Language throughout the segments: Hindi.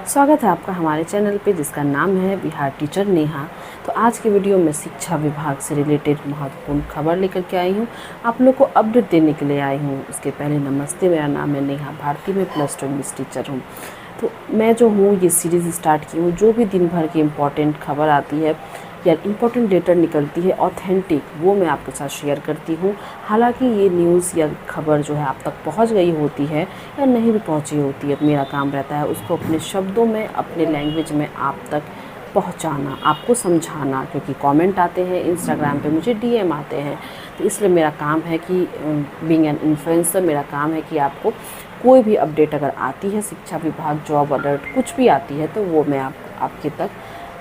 स्वागत है आपका हमारे चैनल पे जिसका नाम है बिहार टीचर नेहा। तो आज की वीडियो में शिक्षा विभाग से रिलेटेड महत्वपूर्ण खबर लेकर के आई हूँ, आप लोग को अपडेट देने के लिए आई हूँ। उसके पहले नमस्ते, मेरा नाम है नेहा भारती, मैं +2 इंग्लिश टीचर हूँ। तो मैं जो हूँ ये सीरीज़ स्टार्ट की हूँ, जो भी दिन भर की इम्पॉर्टेंट खबर आती है या इम्पोर्टेंट लेटर निकलती है ऑथेंटिक, वो मैं आपके साथ शेयर करती हूँ। हालांकि ये न्यूज़ या खबर जो है आप तक पहुँच गई होती है या नहीं भी पहुँची होती है, मेरा काम रहता है उसको अपने शब्दों में, अपने लैंग्वेज में आप तक पहुँचाना, आपको समझाना। क्योंकि कमेंट आते हैं इंस्टाग्राम पे, मुझे डीएम आते हैं, तो इसलिए मेरा काम है कि बीइंग एन इन्फ्लुएंसर, मेरा काम है कि आपको कोई भी अपडेट अगर आती है, शिक्षा विभाग, जॉब अलर्ट, कुछ भी आती है, तो वो मैं आपके तक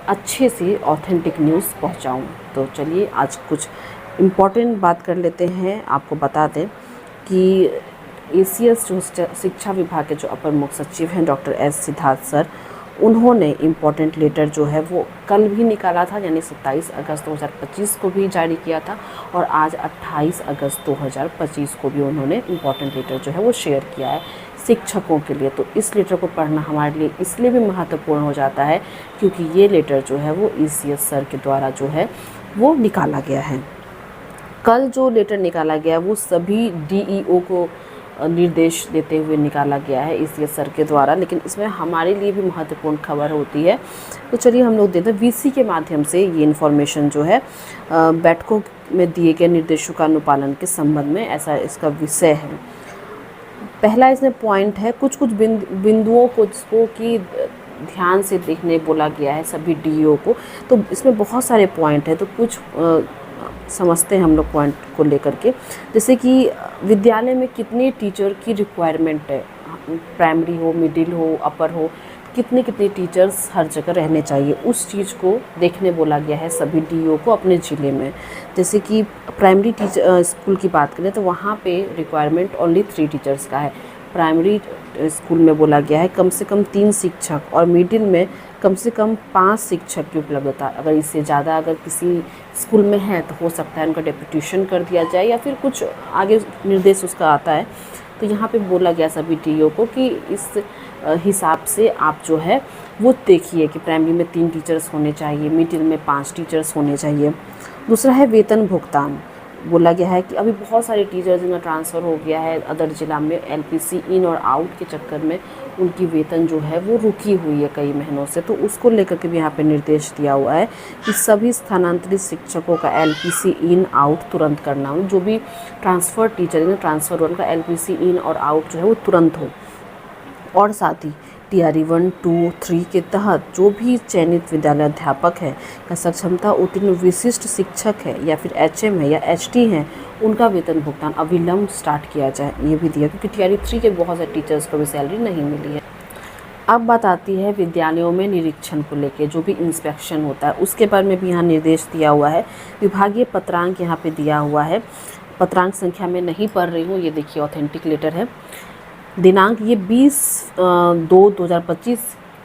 अच्छे से ऑथेंटिक न्यूज़ पहुंचाऊं। तो चलिए आज कुछ इम्पॉर्टेंट बात कर लेते हैं। आपको बता दें कि एसीएस जो शिक्षा विभाग के जो अपर मुख्य सचिव हैं डॉक्टर एस सिद्धार्थ सर, उन्होंने इम्पॉर्टेंट लेटर जो है वो कल भी निकाला था, यानी 27 अगस्त 2025 को भी जारी किया था, और आज 28 अगस्त 2025 को भी उन्होंने इम्पॉर्टेंट लेटर जो है वो शेयर किया है शिक्षकों के लिए। तो इस लेटर को पढ़ना हमारे लिए इसलिए भी महत्वपूर्ण हो जाता है क्योंकि ये लेटर जो है वो एसीएस सर के द्वारा जो है वो निकाला गया है। कल जो लेटर निकाला गया वो सभी डीईओ को निर्देश देते हुए निकाला गया है एसीएस सर के द्वारा, लेकिन इसमें हमारे लिए भी महत्वपूर्ण खबर होती है। तो चलिए हम लोग देते हैं वीसी के माध्यम से ये इन्फॉर्मेशन जो है बैठकों में दिए गए निर्देशों का अनुपालन के संबंध में, ऐसा इसका विषय है। पहला इसमें पॉइंट है, कुछ बिंदुओं को जिसको कि ध्यान से देखने बोला गया है सभी डीईओ को। तो इसमें बहुत सारे पॉइंट है, तो कुछ समझते हैं हम लोग पॉइंट को लेकर के। जैसे कि विद्यालय में कितने टीचर की रिक्वायरमेंट है, प्राइमरी हो, मिडिल हो, अपर हो, कितने टीचर्स हर जगह रहने चाहिए, उस चीज़ को देखने बोला गया है सभी डीईओ को अपने ज़िले में। जैसे कि प्राइमरी टीचर स्कूल की बात करें तो वहाँ पे रिक्वायरमेंट ओनली 3 टीचर्स का है। प्राइमरी स्कूल में बोला गया है कम से कम 3 शिक्षक, और मिडिल में कम से कम 5 शिक्षक की उपलब्धता। अगर इससे ज़्यादा अगर किसी स्कूल में है तो हो सकता है उनका डेप्यूटेशन कर दिया जाए या फिर कुछ आगे निर्देश उसका आता है। तो यहाँ पे बोला गया सभी डीईओ को कि इस हिसाब से आप जो है वो देखिए कि प्राइमरी में 3 टीचर्स होने चाहिए, मिडिल में 5 टीचर्स होने चाहिए। दूसरा है वेतन भुगतान। बोला गया है कि अभी बहुत सारे टीचर्स जिनका ट्रांसफ़र हो गया है अदर जिला में, एलपीसी इन और आउट के चक्कर में उनकी वेतन जो है वो रुकी हुई है कई महीनों से। तो उसको लेकर के भी यहाँ पे निर्देश दिया हुआ है कि सभी स्थानांतरित शिक्षकों का एलपीसी इन आउट तुरंत करना, जो भी ट्रांसफ़र टीचर है, ट्रांसफ़र रोल का एलपीसी इन और आउट जो है वो तुरंत हो। और साथ ही टीआरई 1, 2, 3 के तहत जो भी चयनित विद्यालय अध्यापक है का सक्षमता उत्तीर्ण विशिष्ट शिक्षक है या फिर एचएम है या एचटी है, उनका वेतन भुगतान अविलंब स्टार्ट किया जाए, ये भी दिया, क्योंकि टीआरई 3 के बहुत सारे टीचर्स को भी सैलरी नहीं मिली है। अब बात आती है विद्यालयों में निरीक्षण को लेके, जो भी इंस्पेक्शन होता है उसके बारे में भी यहाँ निर्देश दिया हुआ है। विभागीय पत्रांक यहाँ पे दिया हुआ है, पत्रांक संख्या में नहीं पढ़ रही हूँ, ये देखिए ऑथेंटिक लेटर है। दिनांक ये 20/2/2025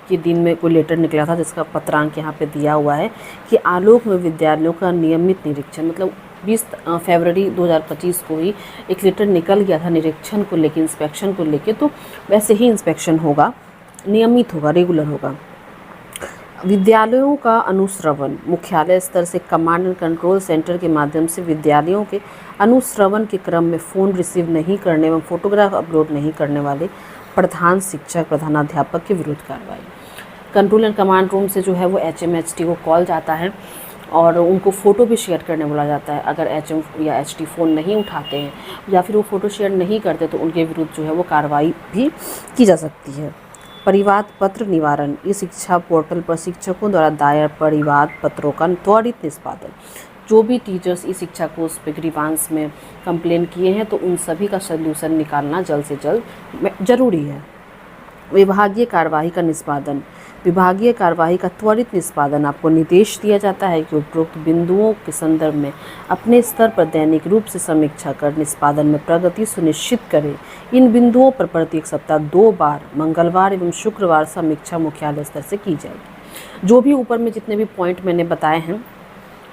के दिन में कोई लेटर निकला था जिसका पत्रांक यहाँ पे दिया हुआ है कि आलोक में विद्यालयों का नियमित निरीक्षण, मतलब 20 फरवरी 2025 को ही एक लेटर निकल गया था निरीक्षण को लेके, इंस्पेक्शन को लेके। तो वैसे ही इंस्पेक्शन होगा, नियमित होगा, रेगुलर होगा। विद्यालयों का अनुश्रवण, मुख्यालय स्तर से कमांड एंड कंट्रोल सेंटर के माध्यम से विद्यालयों के अनुश्रवण के क्रम में फ़ोन रिसीव नहीं करने एवं फोटोग्राफ अपलोड नहीं करने वाले प्रधान शिक्षक, प्रधानाध्यापक के विरुद्ध कार्रवाई। कंट्रोल एंड कमांड रूम से जो है वो एचएमएचटी को कॉल जाता है और उनको फ़ोटो भी शेयर करने बोला जाता है। अगर एचएम या एचटी फ़ोन नहीं उठाते हैं या फिर वो फ़ोटो शेयर नहीं करते तो उनके विरुद्ध जो है वो कार्रवाई भी की जा सकती है। परिवाद पत्र निवारण, ई शिक्षा पोर्टल पर शिक्षकों द्वारा दायर परिवाद पत्रों का त्वरित निष्पादन। जो भी टीचर्स ई शिक्षा कोर्स पे ग्रीवांस में कंप्लेन किए हैं तो उन सभी का सल्यूशन निकालना जल्द से जल्द जरूरी है। विभागीय कार्यवाही का निष्पादन, विभागीय कार्यवाही का त्वरित निष्पादन, आपको निर्देश दिया जाता है कि उपरोक्त बिंदुओं के संदर्भ में अपने स्तर पर दैनिक रूप से समीक्षा कर निष्पादन में प्रगति सुनिश्चित करें। इन बिंदुओं पर प्रत्येक सप्ताह 2 बार मंगलवार एवं शुक्रवार समीक्षा मुख्यालय स्तर से की जाएगी। जो भी ऊपर में जितने भी पॉइंट मैंने बताए हैं,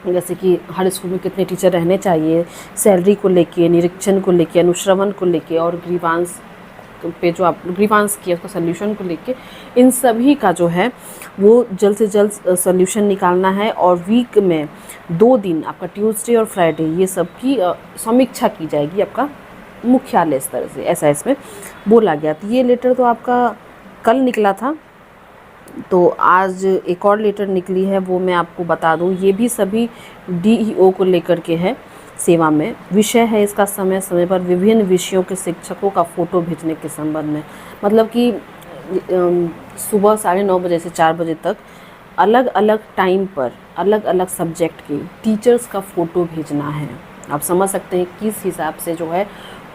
जैसे कि हर स्कूल में कितने टीचर रहने चाहिए, सैलरी को लेके, निरीक्षण को लेके, अनुश्रवण को लेके और ग्रीवांस पे जो आप ग्रीवांस किया उसका सोल्यूशन को लेके इन सभी का जो है वो जल्द से जल्द सोल्यूशन निकालना है। और वीक में 2 दिन आपका ट्यूसडे और फ्राइडे ये सब की समीक्षा की जाएगी आपका मुख्यालय स्तर से, ऐसा इसमें बोला गया। तो ये लेटर तो आपका कल निकला था, तो आज एक और लेटर निकली है, वो मैं आपको बता दूं। ये भी सभी डीईओ को लेकर के है सेवा में। विषय है इसका समय समय पर विभिन्न विषयों के शिक्षकों का फ़ोटो भेजने के संबंध में। मतलब कि सुबह 9:30 बजे से 4 बजे तक अलग अलग टाइम पर अलग अलग सब्जेक्ट के टीचर्स का फ़ोटो भेजना है। आप समझ सकते हैं किस हिसाब से जो है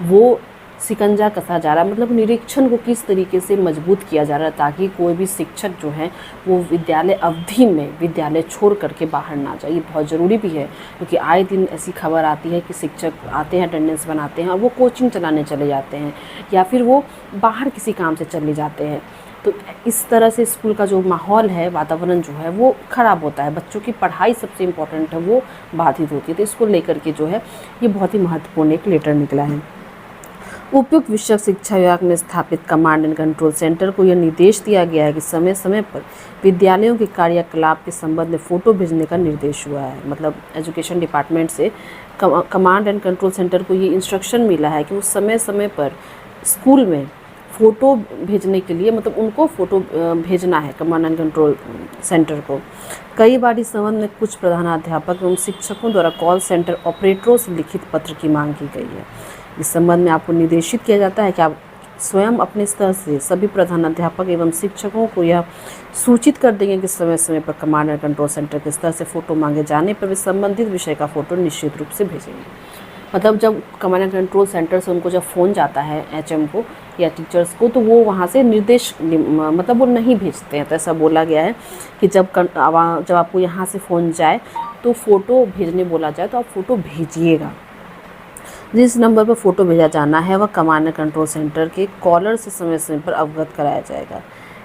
वो शिकंजा कसा जा रहा है, मतलब निरीक्षण को किस तरीके से मजबूत किया जा रहा है ताकि कोई भी शिक्षक जो है वो विद्यालय अवधि में विद्यालय छोड़ करके बाहर ना जाए। ये बहुत ज़रूरी भी है क्योंकि आए दिन ऐसी खबर आती है कि शिक्षक आते हैं, अटेंडेंस बनाते हैं और वो कोचिंग चलाने चले जाते हैं या फिर वो बाहर किसी काम से चले जाते हैं। तो इस तरह से स्कूल का जो माहौल है, वातावरण जो है वो ख़राब होता है, बच्चों की पढ़ाई सबसे इम्पोर्टेंट है वो बाधित होती है। तो इसको लेकर के जो है ये बहुत ही महत्वपूर्ण एक लेटर निकला है। उपयुक्त विषयक शिक्षा विभाग में स्थापित कमांड एंड कंट्रोल सेंटर को यह निर्देश दिया गया है कि समय समय पर विद्यालयों के कार्यकलाप के संबंध में फ़ोटो भेजने का निर्देश हुआ है। मतलब एजुकेशन डिपार्टमेंट से कमांड एंड कंट्रोल सेंटर को ये इंस्ट्रक्शन मिला है कि वो समय समय पर स्कूल में फ़ोटो भेजने के लिए, मतलब उनको फ़ोटो भेजना है कमांड एंड कंट्रोल सेंटर को। कई बार इस संबंध में कुछ प्रधानाध्यापक एवं शिक्षकों द्वारा कॉल सेंटर ऑपरेटरों से लिखित पत्र की मांग की गई है। इस संबंध में आपको निर्देशित किया जाता है कि आप स्वयं अपने स्तर से सभी प्रधानाध्यापक एवं शिक्षकों को यह सूचित कर देंगे कि समय समय पर कमांड एंड कंट्रोल सेंटर के स्तर से फ़ोटो मांगे जाने पर वे संबंधित विषय का फ़ोटो निश्चित रूप से भेजेंगे। मतलब जब कमांड एंड कंट्रोल सेंटर से उनको जब फ़ोन जाता है एचएम को या टीचर्स को, तो वो वहाँ से निर्देश मतलब वो नहीं भेजते हैं। तो ऐसा बोला गया है कि जब आपको यहाँ से फ़ोन जाए तो फ़ोटो भेजने बोला जाए तो आप फ़ोटो भेजिएगा। जिस नंबर पर फ़ोटो भेजा जाना है वह कमांड एंड कंट्रोल सेंटर के कॉलर से समय समय पर अवगत कराया जाएगा।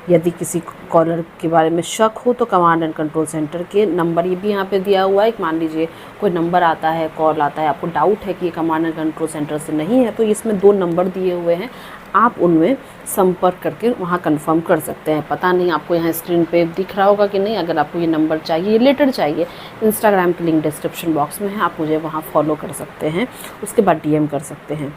यदि किसी कॉलर के बारे में शक हो तो कमांड एंड कंट्रोल सेंटर के नंबर, ये भी यहाँ पे दिया हुआ है। मान लीजिए कोई नंबर आता है, कॉल आता है, आपको डाउट है कि ये कमांड एंड कंट्रोल सेंटर से नहीं है, तो इसमें 2 नंबर दिए हुए हैं, आप उनमें संपर्क करके वहाँ कंफर्म कर सकते हैं। पता नहीं आपको यहाँ स्क्रीन पे दिख रहा होगा कि नहीं। अगर आपको ये नंबर चाहिए, ये लेटर चाहिए, इंस्टाग्राम की लिंक डिस्क्रिप्शन बॉक्स में है, आप मुझे वहाँ फॉलो कर सकते हैं, उसके बाद डीएम कर सकते हैं।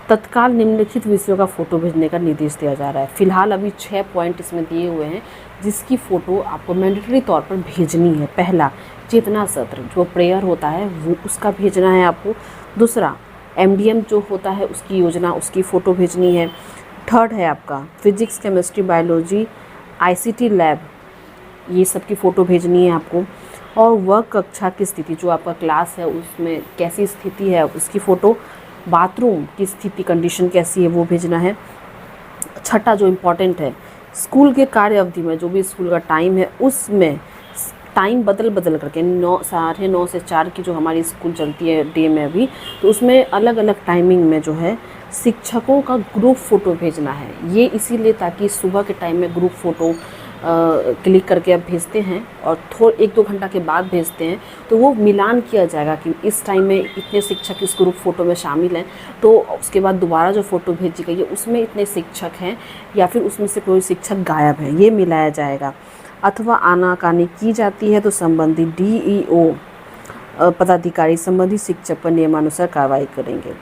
तत्काल निम्नलिखित विषयों का फ़ोटो भेजने का निर्देश दिया जा रहा है। फिलहाल अभी 6 पॉइंट इसमें दिए हुए हैं जिसकी फ़ोटो आपको मैंडेटरी तौर पर भेजनी है। पहला, चेतना सत्र जो प्रेयर होता है वो उसका भेजना है आपको। दूसरा, एमडीएम जो होता है उसकी योजना, उसकी फ़ोटो भेजनी है। थर्ड है आपका physics, chemistry, biology, ICT lab, ये सब की फ़ोटो भेजनी है आपको। और वह कक्षा की स्थिति, जो आपका क्लास है उसमें कैसी स्थिति है उसकी फ़ोटो। बाथरूम की स्थिति, कंडीशन कैसी है वो भेजना है। छठा जो इम्पोर्टेंट है, स्कूल के कार्य अवधि में जो भी स्कूल का टाइम है उसमें टाइम बदल करके 9:30 से 4 की जो हमारी स्कूल चलती है डे में अभी, तो उसमें अलग अलग टाइमिंग में जो है शिक्षकों का ग्रुप फ़ोटो भेजना है। ये इसीलिए ताकि सुबह के टाइम में ग्रुप फ़ोटो क्लिक करके आप भेजते हैं और 1-2 घंटा के बाद भेजते हैं तो वो मिलान किया जाएगा कि इस टाइम में इतने शिक्षक इस ग्रुप फ़ोटो में शामिल हैं, तो उसके बाद दोबारा जो फ़ोटो भेजी गई है उसमें इतने शिक्षक हैं या फिर उसमें से कोई शिक्षक गायब है, ये मिलाया जाएगा। अथवा आनाकानी की जाती है तो संबंधित डीईओ पदाधिकारी संबंधित शिक्षक पर नियमानुसार कार्रवाई करेंगे।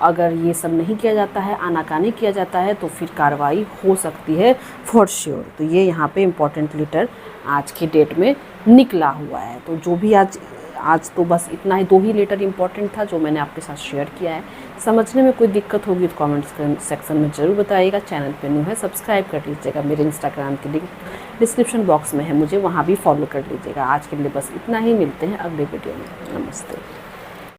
अगर ये सब नहीं किया जाता है, आनाकानी किया जाता है, तो फिर कार्रवाई हो सकती है फॉर श्योर। तो ये यहाँ पे इम्पोर्टेंट लेटर आज की डेट में निकला हुआ है। तो जो भी आज तो बस इतना ही, 2 ही लेटर इम्पोर्टेंट था जो मैंने आपके साथ शेयर किया है। समझने में कोई दिक्कत होगी तो कमेंट्स सेक्शन में ज़रूर बताइएगा। चैनल पे न्यू है सब्सक्राइब कर लीजिएगा। मेरे इंस्टाग्राम की लिंक डिस्क्रिप्शन बॉक्स में है, मुझे वहाँ भी फॉलो कर लीजिएगा। आज के लिए बस इतना ही, मिलते हैं अगले वीडियो में। नमस्ते।